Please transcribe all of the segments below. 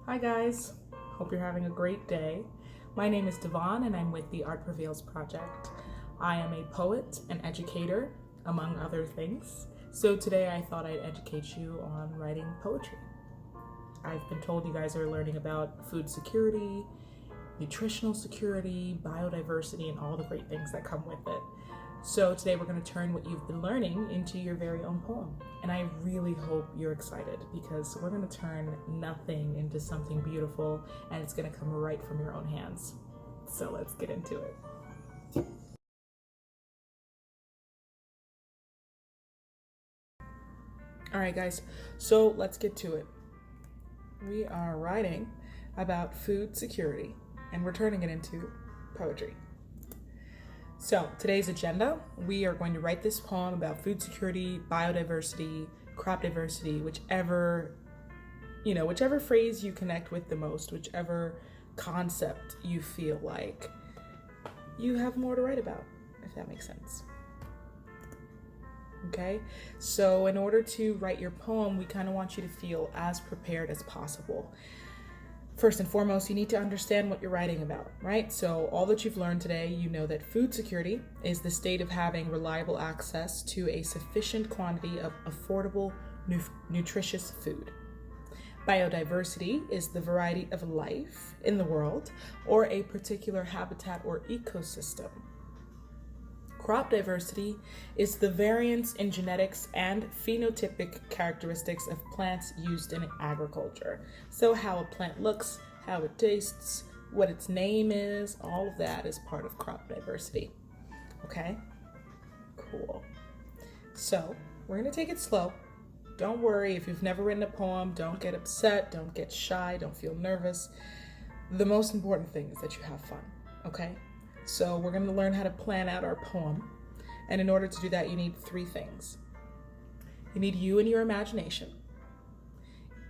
Hi guys, hope you're having a great day. My name is Devon and I'm with the Art Prevails Project. I am a poet and educator, among other things. So today I thought I'd educate you on writing poetry. I've been told you guys are learning about food security, nutritional security, biodiversity, and all the great things that come with it. So today we're going to turn what you've been learning into your very own poem. And I really hope you're excited because we're going to turn nothing into something beautiful and it's going to come right from your own hands. So let's get into it. All right, guys, so let's get to it. We are writing about food security and we're turning it into poetry. So today's agenda, we are going to write this poem about food security, biodiversity, crop diversity, whichever phrase you connect with the most, whichever concept you feel like you have more to write about, if that makes sense. Okay, so in order to write your poem, we kind of want you to feel as prepared as possible. First and foremost, you need to understand what you're writing about, right? So all that you've learned today, you know that food security is the state of having reliable access to a sufficient quantity of affordable, nutritious food. Biodiversity is the variety of life in the world or a particular habitat or ecosystem. Crop diversity is the variance in genetics and phenotypic characteristics of plants used in agriculture. So how a plant looks, how it tastes, what its name is, all of that is part of crop diversity. Okay? Cool. So we're gonna take it slow. Don't worry if you've never written a poem, don't get upset, don't get shy, don't feel nervous. The most important thing is that you have fun, okay? So we're going to learn how to plan out our poem. And in order to do that, you need three things. You need you and your imagination.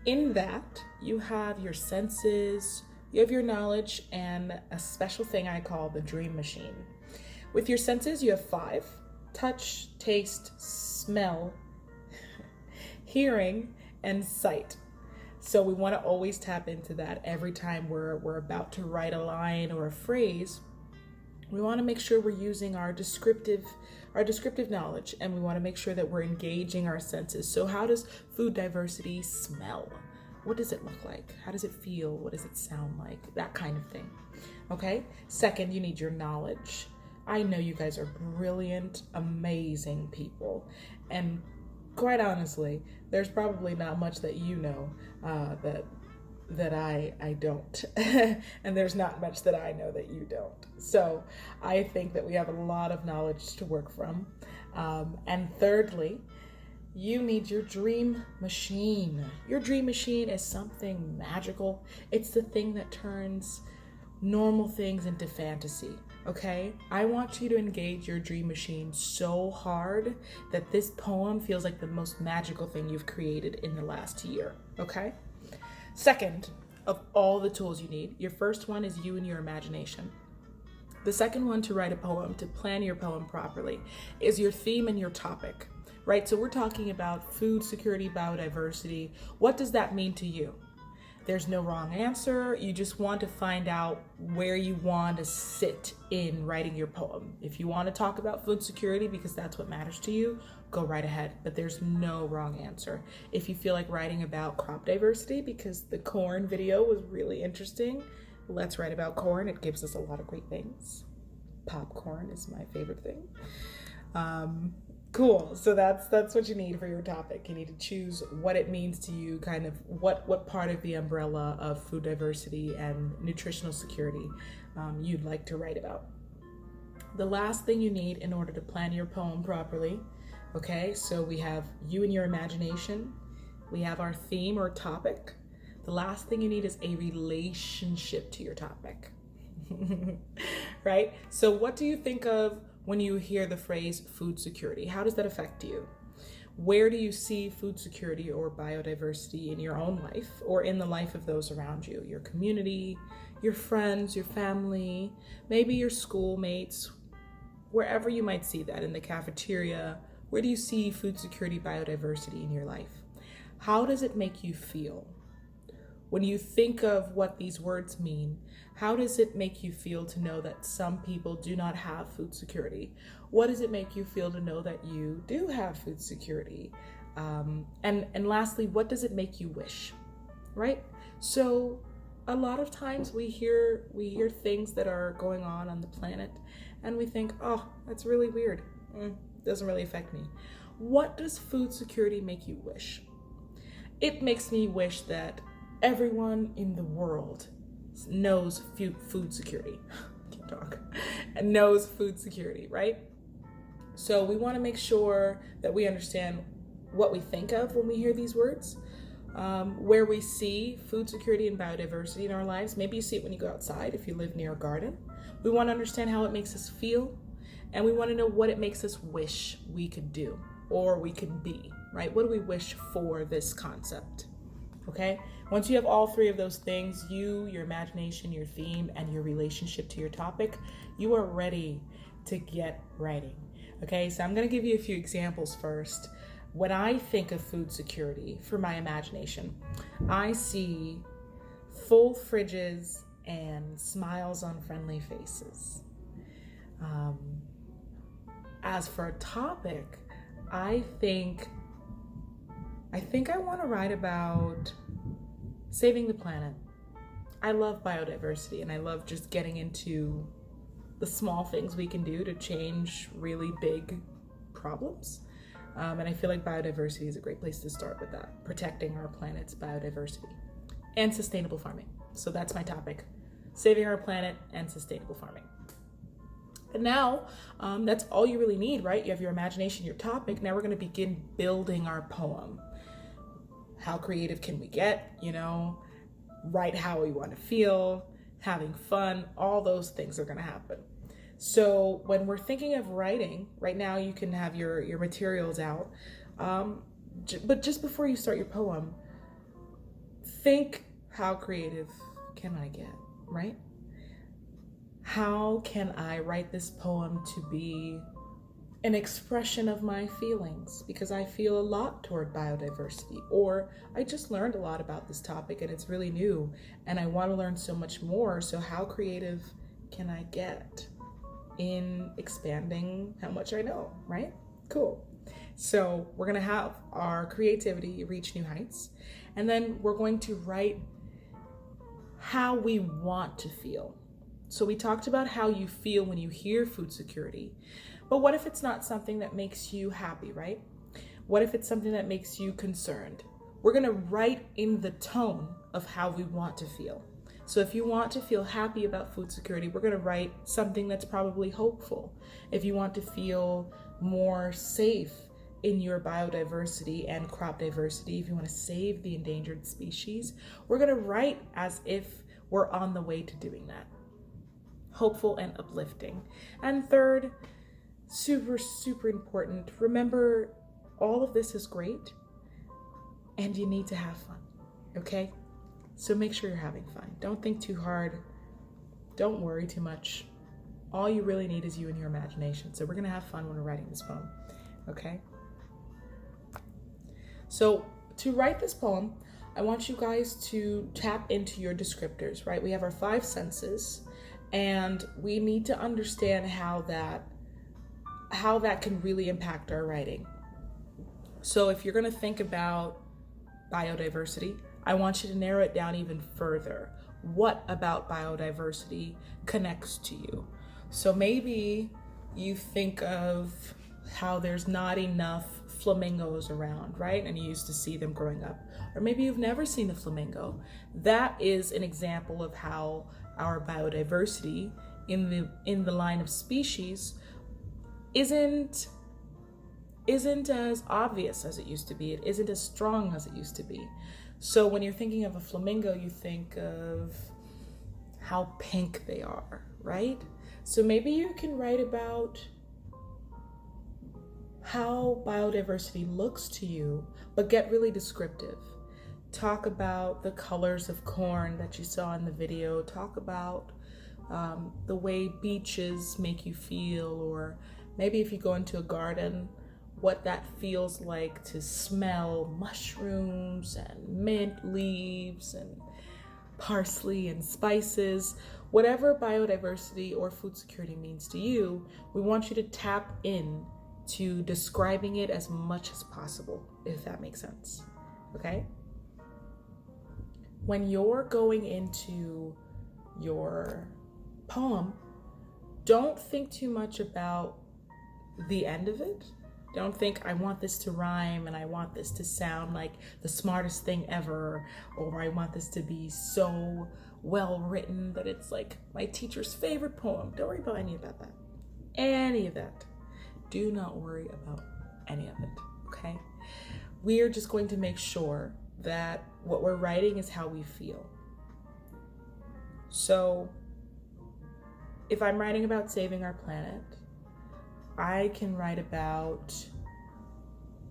In that, you have your senses, you have your knowledge, and a special thing I call the dream machine. With your senses, you have 5: touch, taste, smell, hearing, and sight. So we want to always tap into that every time we're about to write a line or a phrase. We want to make sure we're using our descriptive knowledge, and we want to make sure that we're engaging our senses. So how does food diversity smell? What does it look like? How does it feel? What does it sound like? That kind of thing. Okay? Second, you need your knowledge. I know you guys are brilliant, amazing people. And quite honestly, there's probably not much that you know that I don't. And there's not much that I know that you don't. So I think that we have a lot of knowledge to work from. And thirdly, you need your dream machine. Your dream machine is something magical. It's the thing that turns normal things into fantasy, okay? I want you to engage your dream machine so hard that this poem feels like the most magical thing you've created in the last year, okay? Second, of all the tools you need, your first one is you and your imagination. The second one to write a poem, to plan your poem properly, is your theme and your topic, right? So we're talking about food security, biodiversity. What does that mean to you? There's no wrong answer. You just want to find out where you want to sit in writing your poem. If you want to talk about food security because that's what matters to you, go right ahead. But there's no wrong answer. If you feel like writing about crop diversity because the corn video was really interesting, let's write about corn. It gives us a lot of great things. Popcorn is my favorite thing. Cool. So that's what you need for your topic. You need to choose what it means to you, kind of what part of the umbrella of food diversity and nutritional security you'd like to write about. The last thing you need in order to plan your poem properly, okay, so we have you and your imagination. We have our theme or topic. The last thing you need is a relationship to your topic, right? So what do you think of when you hear the phrase food security? How does that affect you? Where do you see food security or biodiversity in your own life or in the life of those around you? Your community, your friends, your family, maybe your schoolmates, wherever you might see that, in the cafeteria. Where do you see food security, biodiversity in your life? How does it make you feel? When you think of what these words mean, how does it make you feel to know that some people do not have food security? What does it make you feel to know that you do have food security? And lastly, what does it make you wish? Right? So a lot of times we hear things that are going on the planet, and we think, oh, that's really weird. Doesn't really affect me. What does food security make you wish? It makes me wish that everyone in the world knows food security. Can't talk. And knows food security, right? So we want to make sure that we understand what we think of when we hear these words, where we see food security and biodiversity in our lives. Maybe you see it when you go outside if you live near a garden. We want to understand how it makes us feel, and we want to know what it makes us wish we could do or we could be, right? What do we wish for this concept? Okay? Once you have all three of those things, your imagination, your theme, and your relationship to your topic, you are ready to get writing. Okay, so I'm going to give you a few examples first. When I think of food security for my imagination, I see full fridges and smiles on friendly faces. As for a topic, I think I want to write about saving the planet. I love biodiversity, and I love just getting into the small things we can do to change really big problems. And I feel like biodiversity is a great place to start with that, protecting our planet's biodiversity and sustainable farming. So that's my topic, saving our planet and sustainable farming. And now that's all you really need, right? You have your imagination, your topic. Now we're going to begin building our poem. How creative can we get? Write how we want to feel, having fun, all those things are going to happen. So when we're thinking of writing, right now you can have your materials out. But just before you start your poem, think, how creative can I get, right? How can I write this poem to be an expression of my feelings? Because I feel a lot toward biodiversity, or I just learned a lot about this topic and it's really new and I want to learn so much more. So how creative can I get in expanding how much I know, right? Cool. So we're going to have our creativity reach new heights, and then we're going to write how we want to feel. So we talked about how you feel when you hear food security, but what if it's not something that makes you happy, right? What if it's something that makes you concerned? We're going to write in the tone of how we want to feel. So if you want to feel happy about food security, we're going to write something that's probably hopeful. If you want to feel more safe in your biodiversity and crop diversity, if you want to save the endangered species, we're going to write as if we're on the way to doing that. Hopeful and uplifting. And third, super, super important, remember all of this is great and you need to have fun, okay? So make sure you're having fun. Don't think too hard. Don't worry too much. All you really need is you and your imagination. So we're gonna have fun when we're writing this poem, okay? So to write this poem, I want you guys to tap into your descriptors, right? We have our 5 senses, and we need to understand how that can really impact our writing. So if you're gonna think about biodiversity, I want you to narrow it down even further. What about biodiversity connects to you? So maybe you think of how there's not enough flamingos around, right? And you used to see them growing up. Or maybe you've never seen a flamingo. That is an example of how our biodiversity in the line of species isn't as obvious as it used to be. It isn't as strong as it used to be. So when you're thinking of a flamingo, you think of how pink they are, right? So maybe you can write about how biodiversity looks to you, but get really descriptive. Talk about the colors of corn that you saw in the video. Talk about the way beaches make you feel, or maybe if you go into a garden, what that feels like to smell mushrooms and mint leaves and parsley and spices, whatever biodiversity or food security means to you, we want you to tap in to describing it as much as possible, if that makes sense. Okay? When you're going into your poem, don't think too much about the end of it. Don't think, I want this to rhyme and I want this to sound like the smartest thing ever, or I want this to be so well written that it's like my teacher's favorite poem. Don't worry about any of that. Any of that. Do not worry about any of it, okay? We are just going to make sure that what we're writing is how we feel. So if I'm writing about saving our planet, I can write about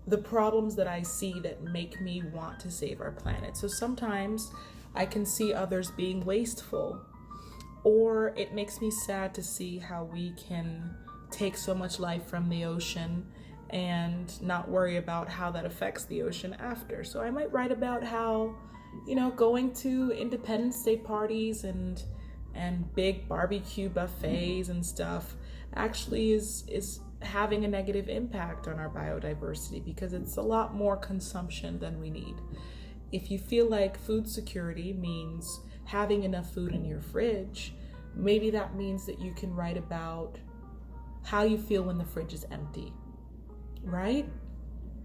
the problems that I see that make me want to save our planet. So sometimes I can see others being wasteful, or it makes me sad to see how we can take so much life from the ocean and not worry about how that affects the ocean after. So I might write about how, going to Independence Day parties and big barbecue buffets and stuff actually is having a negative impact on our biodiversity, because it's a lot more consumption than we need. If you feel like food security means having enough food in your fridge, maybe that means that you can write about how you feel when the fridge is empty, right?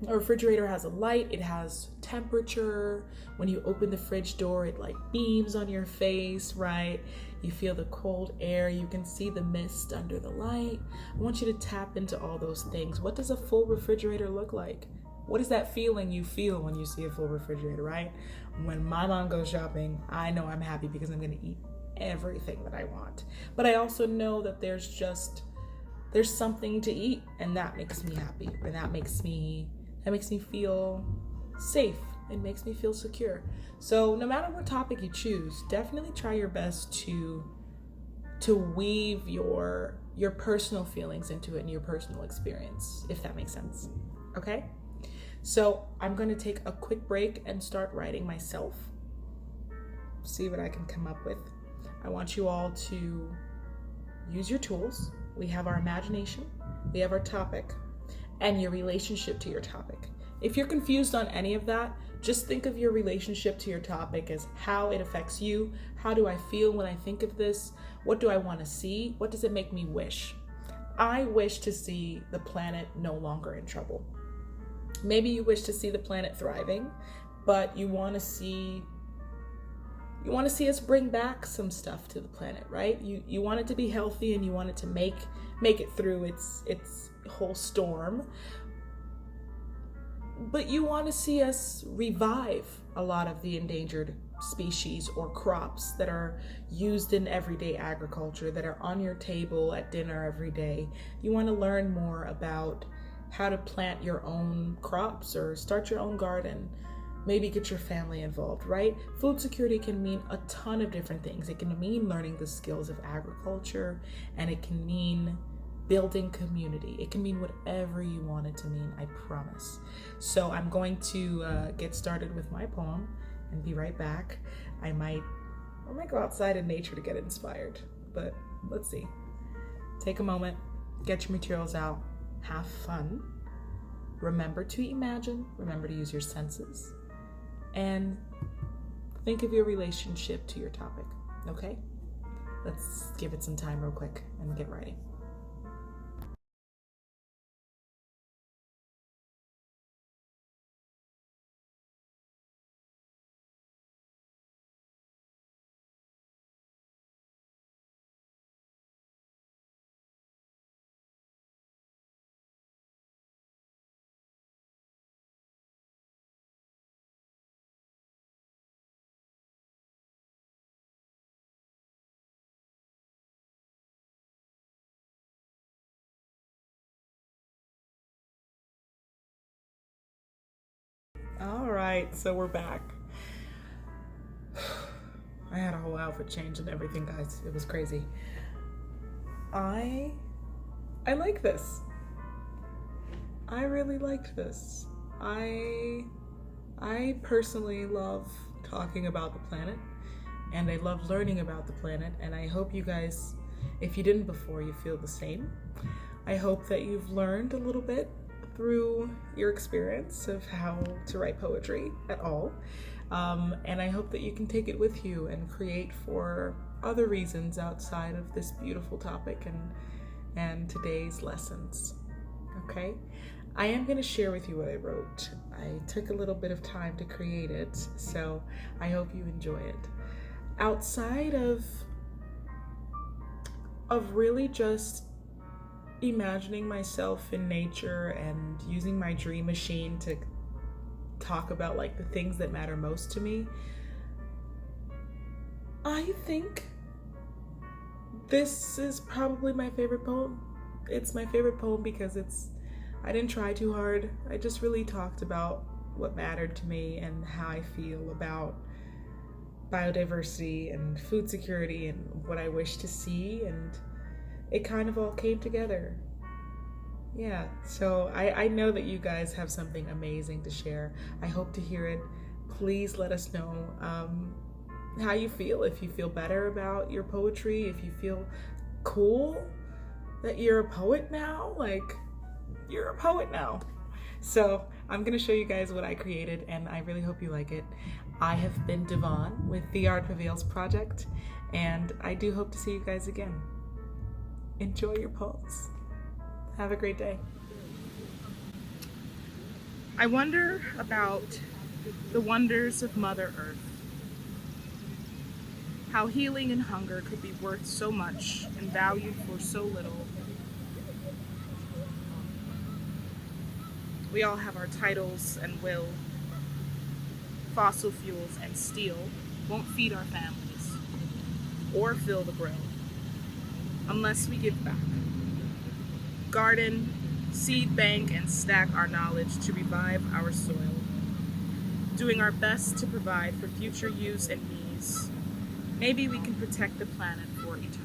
A refrigerator has a light, it has temperature. When you open the fridge door, it like beams on your face, right? You feel the cold air, you can see the mist under the light. I want you to tap into all those things. What does a full refrigerator look like? What is that feeling you feel when you see a full refrigerator, right? When my mom goes shopping, I know I'm happy because I'm gonna eat everything that I want. But I also know that there's something to eat, and that makes me happy, or that makes me feel safe. It makes me feel secure. So no matter what topic you choose, definitely try your best to weave your personal feelings into it and your personal experience, if that makes sense. Okay? So I'm going to take a quick break and start writing myself. See what I can come up with. I want you all to use your tools. We have our imagination, we have our topic, and your relationship to your topic. If you're confused on any of that, just think of your relationship to your topic as how it affects you. How do I feel when I think of this? What do I want to see? What does it make me wish? I wish to see the planet no longer in trouble. Maybe you wish to see the planet thriving, but you want to see us bring back some stuff to the planet, right? You want it to be healthy, and you want it to make it through its whole storm. But you want to see us revive a lot of the endangered species or crops that are used in everyday agriculture, that are on your table at dinner every day. You want to learn more about how to plant your own crops or start your own garden. Maybe get your family involved, right? Food security can mean a ton of different things. It can mean learning the skills of agriculture, and it can mean building community. It can mean whatever you want it to mean, I promise. So I'm going to get started with my poem and be right back. I might go outside in nature to get inspired, but let's see. Take a moment, get your materials out, have fun. Remember to imagine, remember to use your senses, and think of your relationship to your topic, okay? Let's give it some time real quick and get writing. All right, so we're back. I had a whole outfit change and everything, guys. It was crazy. I like this. I really liked this. I personally love talking about the planet, and I love learning about the planet, and I hope you guys, if you didn't before, you feel the same. I hope that you've learned a little bit through your experience of how to write poetry at all. And I hope that you can take it with you and create for other reasons outside of this beautiful topic and today's lessons. Okay? I am going to share with you what I wrote. I took a little bit of time to create it, so I hope you enjoy it. Outside of really just imagining myself in nature and using my dream machine to talk about like the things that matter most to me, I think this is probably my favorite poem. It's my favorite poem because I didn't try too hard. I just really talked about what mattered to me and how I feel about biodiversity and food security and what I wish to see, and it kind of all came together. Yeah, so I know that you guys have something amazing to share. I hope to hear it. Please let us know how you feel, if you feel better about your poetry, if you feel cool that you're a poet now, like you're a poet now. So I'm gonna show you guys what I created, and I really hope you like it. I have been Devon with The Art Prevails Project, and I do hope to see you guys again. Enjoy your poems. Have a great day. I wonder about the wonders of Mother Earth. How healing and hunger could be worth so much and valued for so little. We all have our titles and will. Fossil fuels and steel won't feed our families or fill the grill unless we give back. Garden, seed bank, and stack our knowledge to revive our soil, doing our best to provide for future use and ease. Maybe we can protect the planet for eternity.